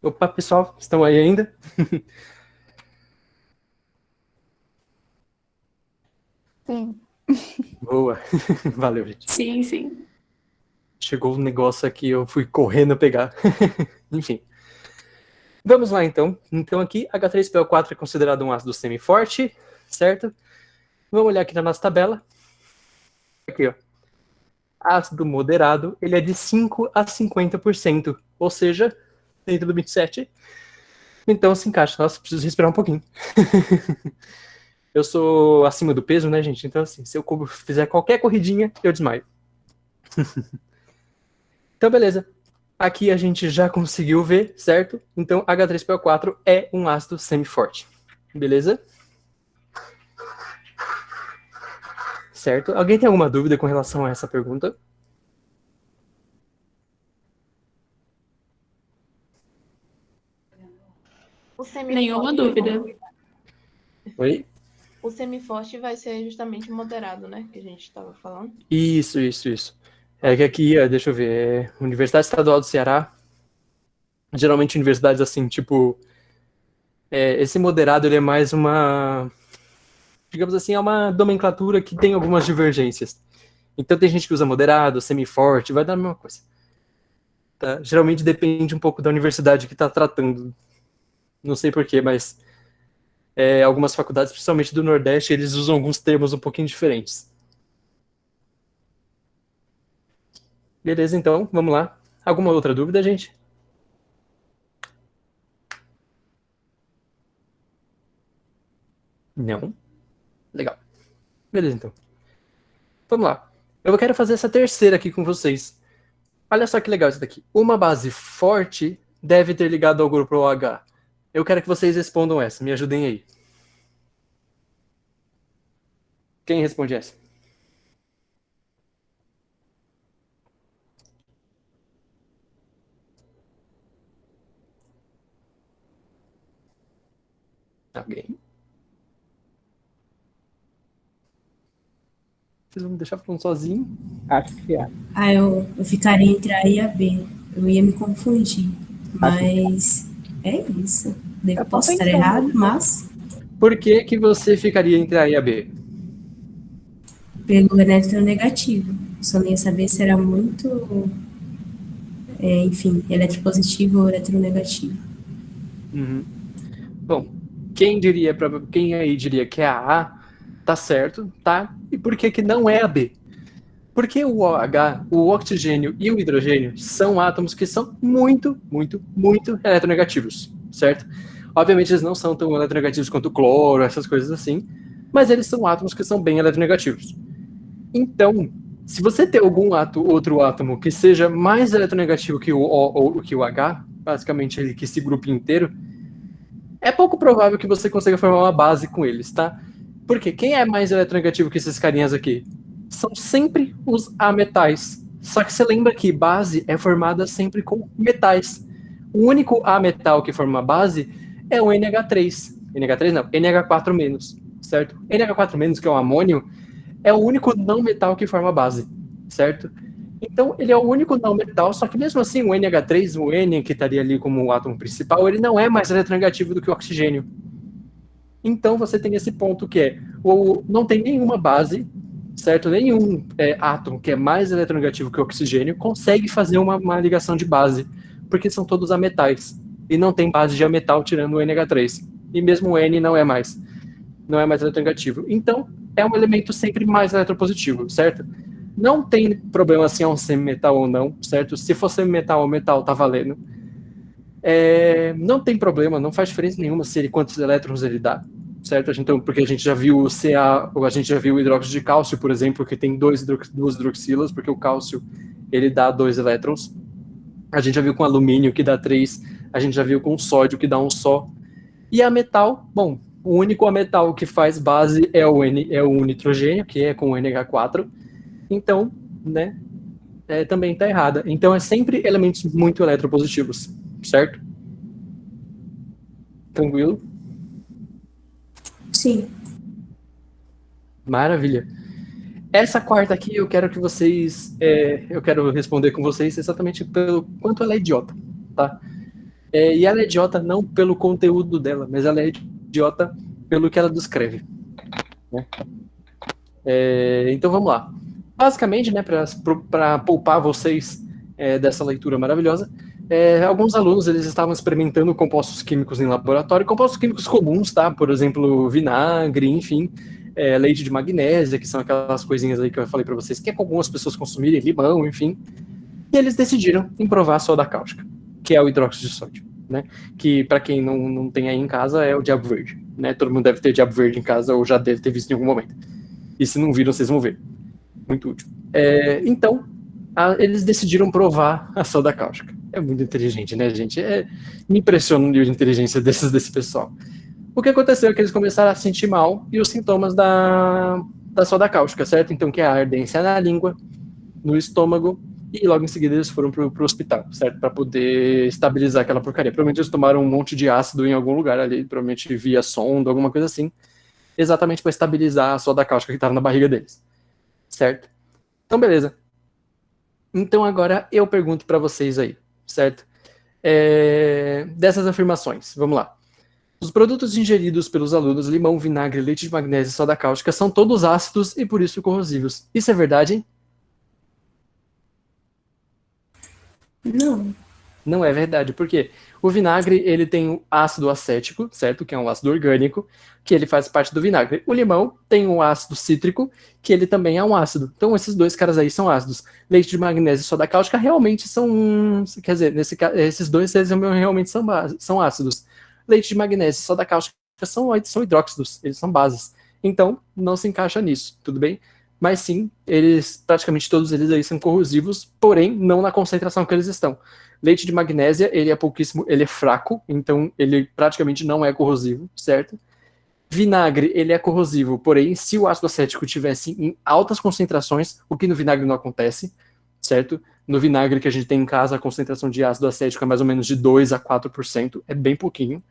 Opa, pessoal, estão aí ainda? Sim. Boa. Valeu, gente. Sim, sim. Chegou um negócio aqui, eu fui correndo pegar. Enfim. Vamos lá, então. Então aqui, H3PO4 é considerado um ácido semiforte, certo? Vamos olhar aqui na nossa tabela. Aqui, ó. Ácido moderado, ele é de 5 a 50%, ou seja, dentro do 27. Então se encaixa. Nossa, preciso respirar um pouquinho. Eu sou acima do peso, né, gente? Então, assim, se eu fizer qualquer corridinha, eu desmaio. Então, beleza. Aqui a gente já conseguiu ver, certo? Então, H3PO4 é um ácido semiforte. Beleza? Certo? Alguém tem alguma dúvida com relação a essa pergunta? O Nenhuma semiforte, dúvida. Oi? o semiforte vai ser justamente moderado, né? Que a gente estava falando. Isso. É que aqui, deixa eu ver, Universidade Estadual do Ceará, geralmente universidades assim, tipo, esse moderado ele é mais uma, digamos assim, é uma nomenclatura que tem algumas divergências. Então tem gente que usa moderado, semiforte, vai dar a mesma coisa. Tá? Geralmente depende um pouco da universidade que está tratando. Não sei porquê, mas algumas faculdades, principalmente do Nordeste, eles usam alguns termos um pouquinho diferentes. Beleza, então, vamos lá. Alguma outra dúvida, gente? Não? Legal. Beleza, então. Vamos lá. Eu quero fazer essa terceira aqui com vocês. Olha só que legal isso daqui. Uma base forte deve ter ligado ao grupo OH. Eu quero que vocês respondam essa. Me ajudem aí. Quem responde essa? Alguém? Vocês vão me deixar falando sozinho? Acho que é. Eu ficaria entre A e a B. Eu ia me confundir. Mas é isso. Eu tô Posso estar pensando. errado, mas Por que você ficaria entre A e a B? pelo eletronegativo. Só nem ia saber se era muito, enfim, eletropositivo ou eletronegativo. Uhum. Bom, quem aí diria que é a A, tá certo, tá? E por que não é a B? Porque o OH, o oxigênio e o hidrogênio são átomos que são muito eletronegativos, certo? Obviamente eles não são tão eletronegativos quanto o cloro, essas coisas assim, mas eles são átomos que são bem eletronegativos. Então, se você tem algum outro átomo que seja mais eletronegativo que o O ou que o H, basicamente que esse grupo inteiro, é pouco provável que você consiga formar uma base com eles, tá? Porque quem é mais eletronegativo que esses carinhas aqui? São sempre os ametais. Só que você lembra que base é formada sempre com metais. O único ametal que forma base é o NH3. NH3 não, NH4-, certo? NH4-, que é o amônio, é o único não metal que forma base, certo? Então, ele é o único não metal, só que mesmo assim, o NH3, o N, que estaria ali como o átomo principal, ele não é mais eletronegativo do que o oxigênio. Então, você tem esse ponto que não tem nenhuma base, certo? Nenhum átomo que é mais eletronegativo que o oxigênio consegue fazer uma ligação de base, porque são todos ametais. E não tem base de ametal tirando o NH3. E mesmo o N não é mais eletronegativo. Então, é um elemento sempre mais eletropositivo, certo? Não tem problema se é um semimetal ou não, certo? Se for semimetal ou metal, tá valendo. Não tem problema, não faz diferença nenhuma quantos elétrons ele dá, certo? Então, porque a gente já viu o Ca, ou a gente já viu o hidróxido de cálcio, por exemplo, que tem duas hidroxilas, porque o cálcio ele dá 2 elétrons. A gente já viu com alumínio que dá 3, a gente já viu com sódio que dá 1 só. E a metal, bom, o único ametal que faz base é o nitrogênio, que é com o NH4. Então, né, também está errada. Então, é sempre elementos muito eletropositivos, certo? Tranquilo? Sim. Maravilha. Essa quarta aqui eu quero eu quero responder com vocês exatamente pelo quanto ela é idiota, tá? E ela é idiota não pelo conteúdo dela, mas ela é idiota pelo que ela descreve, né? Então vamos lá. Basicamente, né, para poupar vocês dessa leitura maravilhosa, alguns alunos eles estavam experimentando compostos químicos em laboratório, compostos químicos comuns, tá? Por exemplo, vinagre, enfim, leite de magnésia, que são aquelas coisinhas aí que eu falei para vocês, que é comum as pessoas consumirem, limão, enfim. E eles decidiram provar a soda cáustica, que é o hidróxido de sódio, né? Que para quem não tem aí em casa é o diabo verde, né? Todo mundo deve ter diabo verde em casa ou já deve ter visto em algum momento. E se não viram, vocês vão ver. Muito útil. Então, eles decidiram provar a soda cáustica. É muito inteligente, né, gente? Me impressiona o nível de inteligência desse pessoal. O que aconteceu é que eles começaram a sentir mal e os sintomas da soda cáustica, certo? Então, que é a ardência na língua, no estômago, e logo em seguida eles foram pro hospital, certo? Para poder estabilizar aquela porcaria. Provavelmente eles tomaram um monte de ácido em algum lugar ali, provavelmente via sonda, alguma coisa assim, exatamente para estabilizar a soda cáustica que estava na barriga deles, certo? Então, beleza. Então agora eu pergunto para vocês aí, certo? Dessas afirmações, vamos lá. Os produtos ingeridos pelos alunos, limão, vinagre, leite de magnésio e soda cáustica, são todos ácidos e por isso corrosivos. Isso é verdade, hein? Não. Não é verdade, por quê? O vinagre, ele tem o ácido acético, certo? Que é um ácido orgânico, que ele faz parte do vinagre. O limão tem o ácido cítrico, que ele também é um ácido. Então, esses dois caras aí são ácidos. Leite de magnésio e soda cáustica realmente são... Quer dizer, esses dois eles realmente são ácidos. Leite de magnésio e soda cáustica são hidróxidos, eles são bases. Então, não se encaixa nisso, tudo bem? Mas sim, praticamente todos eles aí são corrosivos, porém, não na concentração que eles estão. Leite de magnésia, ele é pouquíssimo, ele é fraco, então ele praticamente não é corrosivo, certo? Vinagre, ele é corrosivo, porém, se o ácido acético tivesse em altas concentrações, o que no vinagre não acontece, certo? No vinagre que a gente tem em casa, a concentração de ácido acético é mais ou menos de 2 a 4%, é bem pouquinho.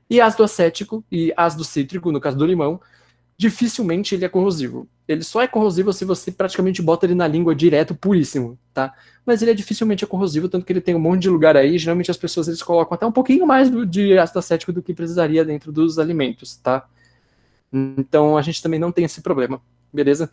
E ácido acético e ácido cítrico, no caso do limão, dificilmente ele é corrosivo. Ele só é corrosivo se você praticamente bota ele na língua direto, puríssimo, tá? Mas ele dificilmente é corrosivo, tanto que ele tem um monte de lugar aí, geralmente as pessoas eles colocam até um pouquinho mais de ácido acético do que precisaria dentro dos alimentos, tá? Então a gente também não tem esse problema, beleza?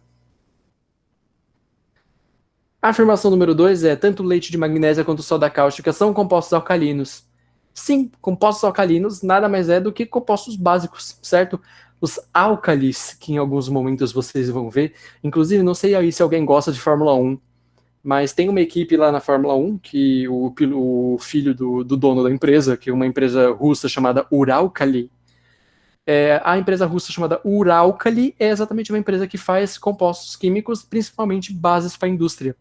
A afirmação número 2 é: tanto o leite de magnésia quanto o soda cáustica são compostos alcalinos. Sim, compostos alcalinos nada mais é do que compostos básicos, certo? Os álcalis, que em alguns momentos vocês vão ver. Inclusive, não sei aí se alguém gosta de Fórmula 1, mas tem uma equipe lá na Fórmula 1, que o filho do dono da empresa, que é uma empresa russa chamada Uralkali, a empresa russa chamada Uralkali é exatamente uma empresa que faz compostos químicos, principalmente bases para a indústria,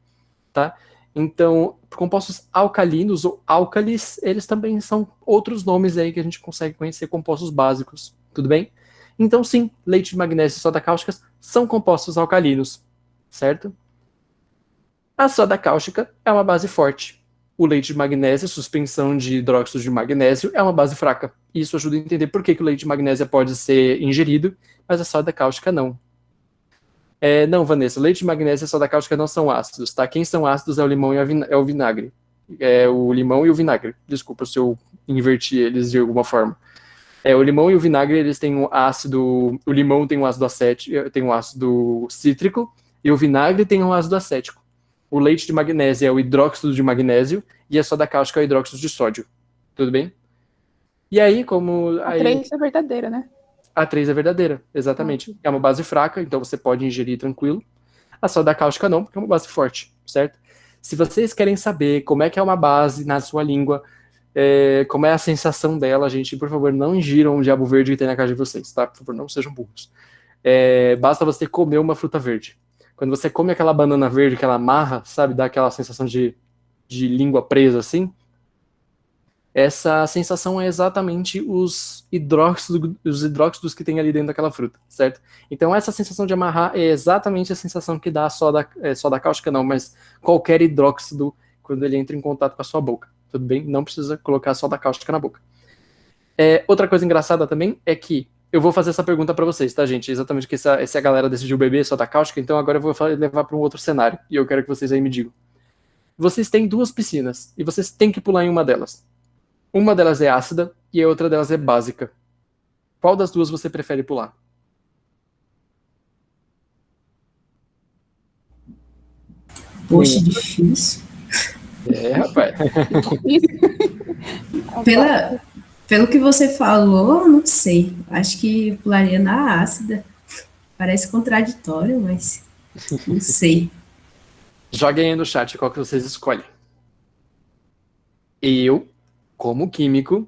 tá? Então, compostos alcalinos ou álcalis, eles também são outros nomes aí que a gente consegue conhecer compostos básicos, tudo bem? Então, sim, leite de magnésio e soda cáustica são compostos alcalinos, certo? A soda cáustica é uma base forte. O leite de magnésio, suspensão de hidróxido de magnésio, é uma base fraca. Isso ajuda a entender por que o leite de magnésia pode ser ingerido, mas a soda cáustica não. Não, Vanessa, leite de magnésia e soda cáustica não são ácidos, tá? Quem são ácidos é o limão e o vinagre. É o limão e o vinagre. Desculpa se eu inverti eles de alguma forma. O limão e o vinagre, eles têm um ácido... O limão tem um ácido acético, tem um ácido cítrico, e o vinagre tem um ácido acético. O leite de magnésio é o hidróxido de magnésio, e a soda cáustica é o hidróxido de sódio. Tudo bem? E aí, como... A 3 é verdadeira, né? A 3 é verdadeira, exatamente. É uma base fraca, então você pode ingerir tranquilo. A soda cáustica não, porque é uma base forte, certo? Se vocês querem saber como é que é uma base na sua língua, como é a sensação dela, gente, por favor, não ingiram o diabo verde que tem na casa de vocês, tá? Por favor, não sejam burros. Basta você comer uma fruta verde. Quando você come aquela banana verde que ela amarra, sabe, dá aquela sensação de língua presa assim, essa sensação é exatamente os hidróxidos que tem ali dentro daquela fruta, certo? Então essa sensação de amarrar é exatamente a sensação que dá a soda cáustica não, mas qualquer hidróxido quando ele entra em contato com a sua boca, tudo bem? Não precisa colocar soda cáustica na boca. Outra coisa engraçada também é que eu vou fazer essa pergunta para vocês, tá, gente? Exatamente que essa galera decidiu beber soda cáustica, então agora eu vou levar para um outro cenário, e eu quero que vocês aí me digam. Vocês têm 2 piscinas, e vocês têm que pular em uma delas. Uma delas é ácida e a outra delas é básica. Qual das duas você prefere pular? Poxa, difícil. Rapaz. Pelo que você falou, não sei. Acho que pularia na ácida. Parece contraditório, mas não sei. Joguem aí no chat qual que vocês escolhem. Eu, como químico...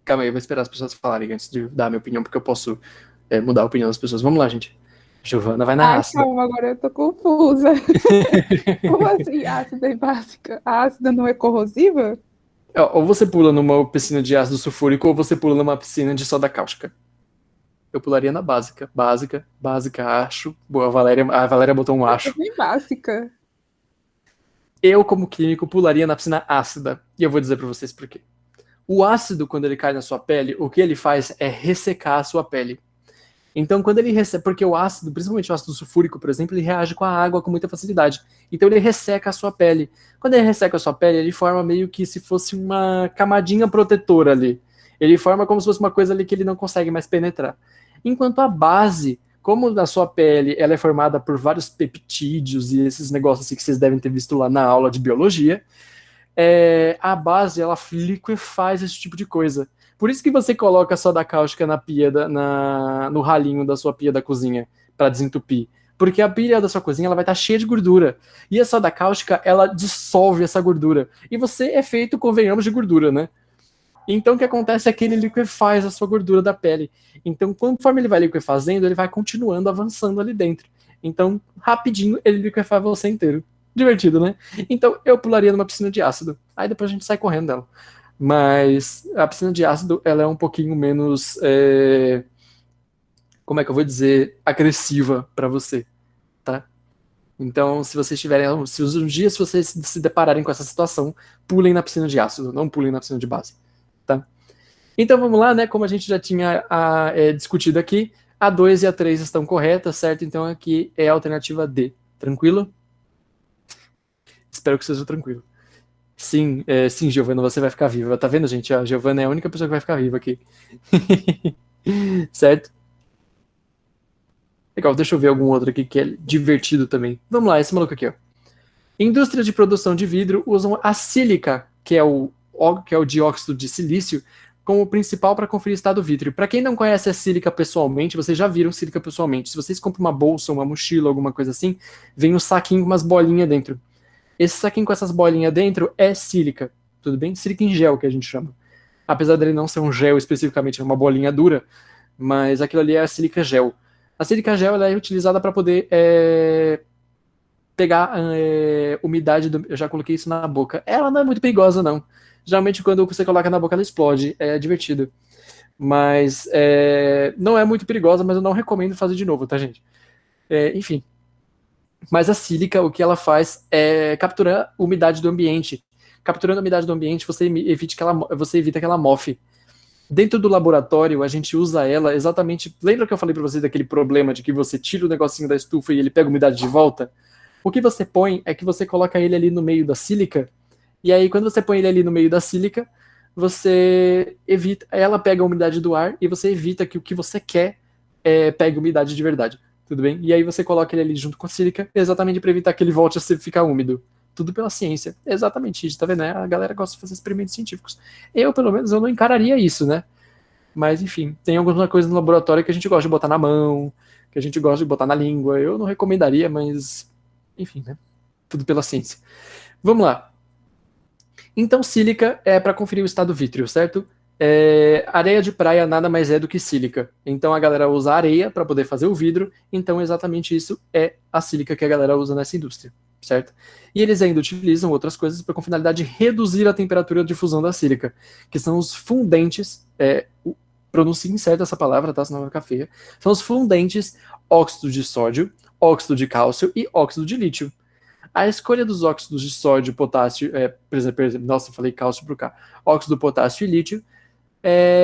Calma aí, eu vou esperar as pessoas falarem antes de dar a minha opinião, porque eu posso mudar a opinião das pessoas. Vamos lá, gente. Giovana vai na ácida. Calma, agora eu tô confusa. Como assim, ácida e básica? A ácida não é corrosiva? Ou você pula numa piscina de ácido sulfúrico ou você pula numa piscina de soda cáustica. Eu pularia na básica. Básica, acho. Boa, a Valéria botou um acho. É básica. Eu, como químico, pularia na piscina ácida. E eu vou dizer pra vocês por quê. O ácido, quando ele cai na sua pele, o que ele faz é ressecar a sua pele. Então, quando ele resseca, porque o ácido, principalmente o ácido sulfúrico, por exemplo, ele reage com a água com muita facilidade. Então, ele resseca a sua pele. Quando ele resseca a sua pele, ele forma meio que se fosse uma camadinha protetora ali. Ele forma como se fosse uma coisa ali que ele não consegue mais penetrar. Enquanto a base, como na sua pele ela é formada por vários peptídeos e esses negócios assim que vocês devem ter visto lá na aula de biologia, a base ela liquefaz esse tipo de coisa. Por isso que você coloca soda cáustica na pia no ralinho da sua pia da cozinha para desentupir. Porque a pia da sua cozinha ela vai estar cheia de gordura. E a soda cáustica ela dissolve essa gordura. E você é feito, convenhamos, de gordura, né? Então o que acontece é que ele liquefaz a sua gordura da pele. Então, conforme ele vai liquefazendo, ele vai continuando avançando ali dentro. Então, rapidinho, ele liquefaz você inteiro. Divertido, né? Então, eu pularia numa piscina de ácido. Aí depois a gente sai correndo dela. Mas a piscina de ácido, ela é um pouquinho menos, como é que eu vou dizer, agressiva para você, tá? Então, se vocês tiverem, se um dia se vocês se depararem com essa situação, pulem na piscina de ácido, não pulem na piscina de base, tá? Então vamos lá, né? Como a gente já tinha discutido aqui, a 2 e a 3 estão corretas, certo? Então aqui é a alternativa D. Tranquilo? Espero que seja tranquilo. Sim, sim, Giovana, você vai ficar viva. Tá vendo, gente? A Giovana é a única pessoa que vai ficar viva aqui. Certo? Legal, deixa eu ver algum outro aqui que é divertido também. Vamos lá, esse maluco aqui, ó. Indústria de produção de vidro usam a sílica, que é o dióxido de silício, como principal para conferir estado vítreo. Para quem não conhece a sílica pessoalmente, vocês já viram sílica pessoalmente. Se vocês compram uma bolsa, uma mochila, alguma coisa assim, vem um saquinho com umas bolinhas dentro. Esse saquinho com essas bolinhas dentro é sílica, tudo bem? Sílica em gel, que a gente chama. Apesar dele não ser um gel especificamente, é uma bolinha dura, mas aquilo ali é a sílica gel. A sílica gel ela é utilizada para poder pegar umidade eu já coloquei isso na boca. Ela não é muito perigosa, não. Geralmente, quando você coloca na boca, ela explode. É divertido. Mas não é muito perigosa, mas eu não recomendo fazer de novo, tá, gente? Enfim. Mas a sílica, o que ela faz é capturar a umidade do ambiente. Capturando a umidade do ambiente, você evita que ela mofe. Dentro do laboratório, a gente usa ela exatamente... Lembra que eu falei para vocês daquele problema de que você tira o negocinho da estufa e ele pega a umidade de volta? O que você põe é que você coloca ele ali no meio da sílica, e aí quando você põe ele ali no meio da sílica, você evita... Ela pega a umidade do ar e você evita que o que você quer pegue umidade de verdade. Tudo bem? E aí você coloca ele ali junto com a sílica, exatamente para evitar que ele volte a ficar úmido. Tudo pela ciência. Exatamente isso, tá vendo? A galera gosta de fazer experimentos científicos. Eu, pelo menos, eu não encararia isso, né? Mas, enfim, tem alguma coisa no laboratório que a gente gosta de botar na mão, que a gente gosta de botar na língua. Eu não recomendaria, mas, enfim, né? Tudo pela ciência. Vamos lá. Então, sílica é para conferir o estado vítreo, certo? Areia de praia nada mais é do que sílica. Então a galera usa areia para poder fazer o vidro, então exatamente isso é a sílica que a galera usa nessa indústria, certo? E eles ainda utilizam outras coisas com finalidade de reduzir a temperatura de fusão da sílica, que são os fundentes, pronunciem certo essa palavra, tá? Senão vai ficar feia. São os fundentes óxido de sódio, óxido de cálcio e óxido de lítio. A escolha dos óxidos de sódio, potássio, por exemplo, nossa, eu falei cálcio pro cá, óxido, potássio e lítio,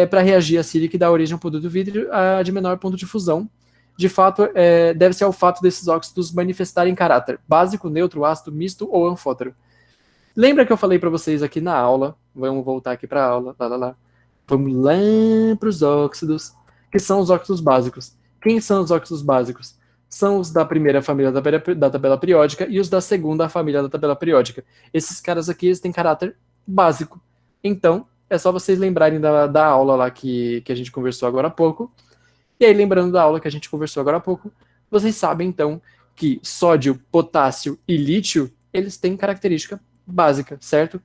para reagir à sílica e dar origem ao produto vidro de menor ponto de fusão. De fato, deve-se ao fato desses óxidos manifestarem caráter básico, neutro, ácido, misto ou anfótero. Lembra que eu falei para vocês aqui na aula, vamos voltar aqui para a aula, vamos lá para os óxidos, que são os óxidos básicos. Quem são os óxidos básicos? São os da primeira família da tabela periódica e os da segunda família da tabela periódica. Esses caras aqui eles têm caráter básico. Então, é só vocês lembrarem da aula lá que a gente conversou agora há pouco. E aí, lembrando da aula que a gente conversou agora há pouco, vocês sabem, então, que sódio, potássio e lítio, eles têm característica básica, certo?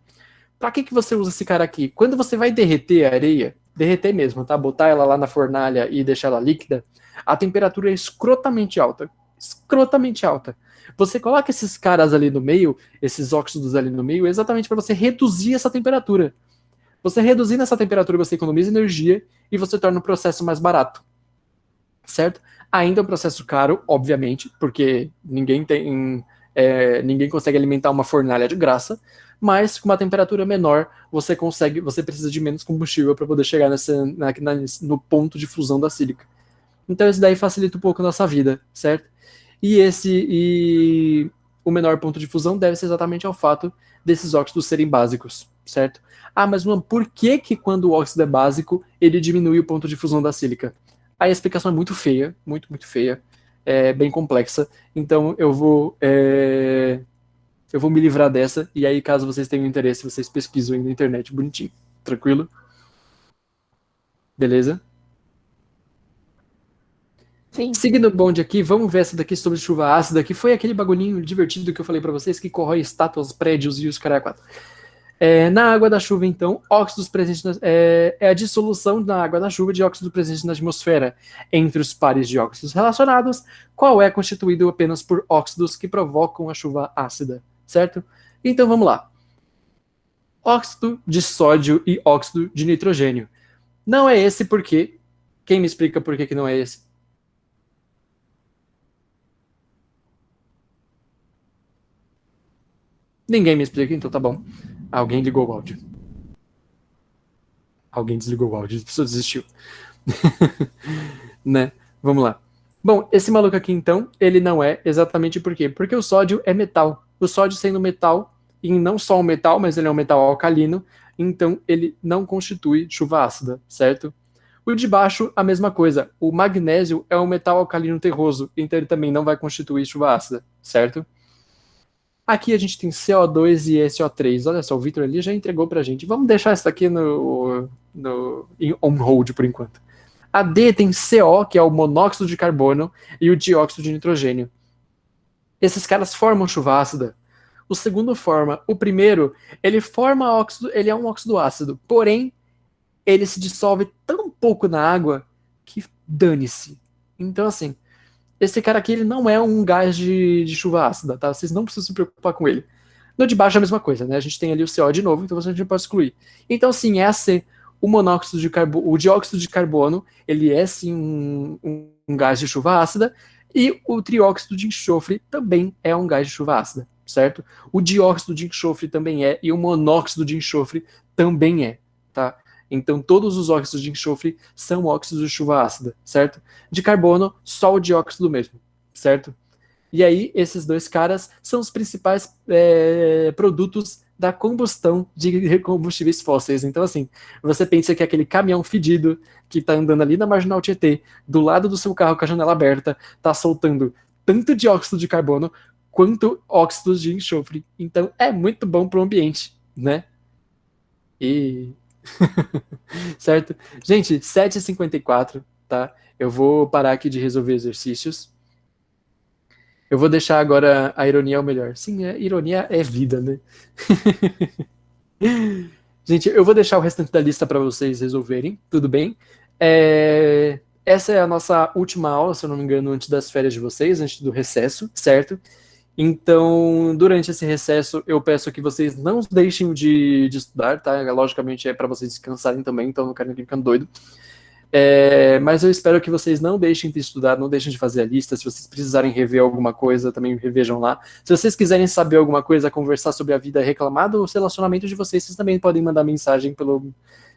Para que você usa esse cara aqui? Quando você vai derreter a areia, derreter mesmo, tá? Botar ela lá na fornalha e deixar ela líquida, a temperatura é escrotamente alta. Escrotamente alta. Você coloca esses caras ali no meio, esses óxidos ali no meio, exatamente para você reduzir essa temperatura. Você reduzindo essa temperatura, você economiza energia e você torna o processo mais barato. Certo? Ainda é um processo caro, obviamente, porque ninguém consegue alimentar uma fornalha de graça, mas com uma temperatura menor, você precisa de menos combustível para poder chegar no ponto de fusão da sílica. Então isso daí facilita um pouco a nossa vida, certo? E o menor ponto de fusão deve-se exatamente ao fato desses óxidos serem básicos, certo? Ah, mas por que quando o óxido é básico, ele diminui o ponto de fusão da sílica? Aí a explicação é muito feia, muito, muito feia, é bem complexa, então eu vou me livrar dessa, e aí caso vocês tenham interesse, vocês pesquisam aí na internet bonitinho, tranquilo? Beleza? Sim. Seguindo o bonde aqui, vamos ver essa daqui sobre chuva ácida, que foi aquele bagulhinho divertido que eu falei pra vocês, que corrói estátuas, prédios e os caralho quatro. Na água da chuva, então, óxidos presentes é a dissolução na água da chuva de óxido presente na atmosfera. Entre os pares de óxidos relacionados, qual é constituído apenas por óxidos que provocam a chuva ácida, certo? Então vamos lá. Óxido de sódio e óxido de nitrogênio. Não é esse porque... Quem me explica por que não é esse? Ninguém me explica, então tá bom. Alguém ligou o áudio. Alguém desligou o áudio, a pessoa desistiu. Né? Vamos lá. Bom, esse maluco aqui, então, ele não é exatamente por quê? Porque o sódio é metal. O sódio sendo metal, e não só um metal, mas ele é um metal alcalino, então ele não constitui chuva ácida, certo? O de baixo, a mesma coisa. O magnésio é um metal alcalino terroso, então ele também não vai constituir chuva ácida, certo? Aqui a gente tem CO2 e SO3. Olha só, o Victor ali já entregou pra gente. Vamos deixar isso aqui em on hold por enquanto. A D tem CO, que é o monóxido de carbono, e o dióxido de nitrogênio. Esses caras formam chuva ácida. O segundo forma. O primeiro, ele forma óxido, ele é um óxido ácido. Porém, ele se dissolve tão pouco na água que dane-se. Então, assim, esse cara aqui, ele não é um gás de chuva ácida, tá? Vocês não precisam se preocupar com ele. No de baixo é a mesma coisa, né? A gente tem ali o CO de novo, então você não pode excluir. Então, sim, é assim, o dióxido de carbono, ele é sim um gás de chuva ácida, e o trióxido de enxofre também é um gás de chuva ácida, certo? O dióxido de enxofre também é, e o monóxido de enxofre também é, tá? Então, todos os óxidos de enxofre são óxidos de chuva ácida, certo? De carbono, só o dióxido mesmo, certo? E aí, esses dois caras são os principais produtos da combustão de combustíveis fósseis. Então, assim, você pensa que aquele caminhão fedido que tá andando ali na Marginal Tietê, do lado do seu carro com a janela aberta, tá soltando tanto dióxido de carbono quanto óxidos de enxofre. Então, é muito bom pro ambiente, né? E... certo? Gente, 7h54, tá? Eu vou parar aqui de resolver exercícios. Eu vou deixar agora a ironia ao melhor. Sim, a ironia é vida, né? Gente, eu vou deixar o restante da lista para vocês resolverem, tudo bem? Essa é a nossa última aula, se eu não me engano, antes das férias de vocês, antes do recesso, certo? Então, durante esse recesso, eu peço que vocês não deixem de estudar, tá? Logicamente é para vocês descansarem também, então não quero ninguém ficando doido. Mas eu espero que vocês não deixem de estudar, não deixem de fazer a lista. Se vocês precisarem rever alguma coisa, também revejam lá. Se vocês quiserem saber alguma coisa, conversar sobre a vida, reclamar do relacionamento de vocês, vocês também podem mandar mensagem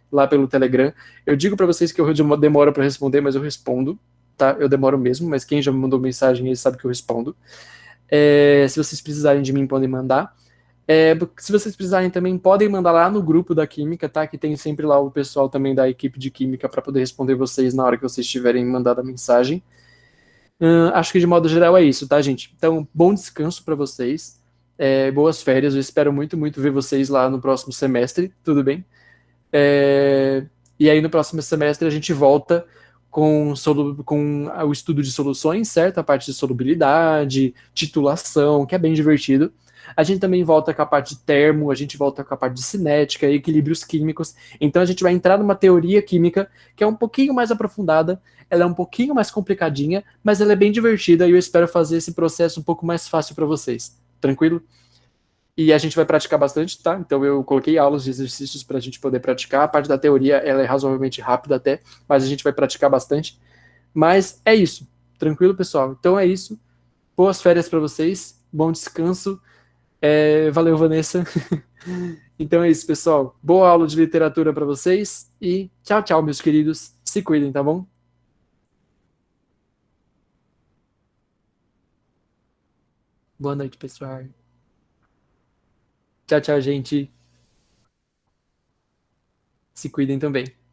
lá pelo Telegram. Eu digo para vocês que eu demoro para responder, mas eu respondo, tá? Eu demoro mesmo, mas quem já me mandou mensagem, ele sabe que eu respondo. Se vocês precisarem de mim, podem mandar. Se vocês precisarem também, podem mandar lá no grupo da Química, tá? Que tem sempre lá o pessoal também da equipe de Química para poder responder vocês na hora que vocês tiverem mandado a mensagem. Acho que de modo geral é isso, tá, gente? Então, bom descanso para vocês. Boas férias. Eu espero muito, muito ver vocês lá no próximo semestre, tudo bem? E aí no próximo semestre a gente volta com o estudo de soluções, certo? A parte de solubilidade, titulação, que é bem divertido. A gente também volta com a parte de termo, a gente volta com a parte de cinética, equilíbrios químicos. Então a gente vai entrar numa teoria química que é um pouquinho mais aprofundada, ela é um pouquinho mais complicadinha, mas ela é bem divertida e eu espero fazer esse processo um pouco mais fácil para vocês. Tranquilo? E a gente vai praticar bastante, tá? Então eu coloquei aulas de exercícios para a gente poder praticar. A parte da teoria ela é razoavelmente rápida até, mas a gente vai praticar bastante. Mas é isso. Tranquilo, pessoal? Então é isso. Boas férias para vocês. Bom descanso. Valeu, Vanessa. Então é isso, pessoal. Boa aula de literatura para vocês. E tchau, tchau, meus queridos. Se cuidem, tá bom? Boa noite, pessoal. Tchau, tchau, gente. Se cuidem também.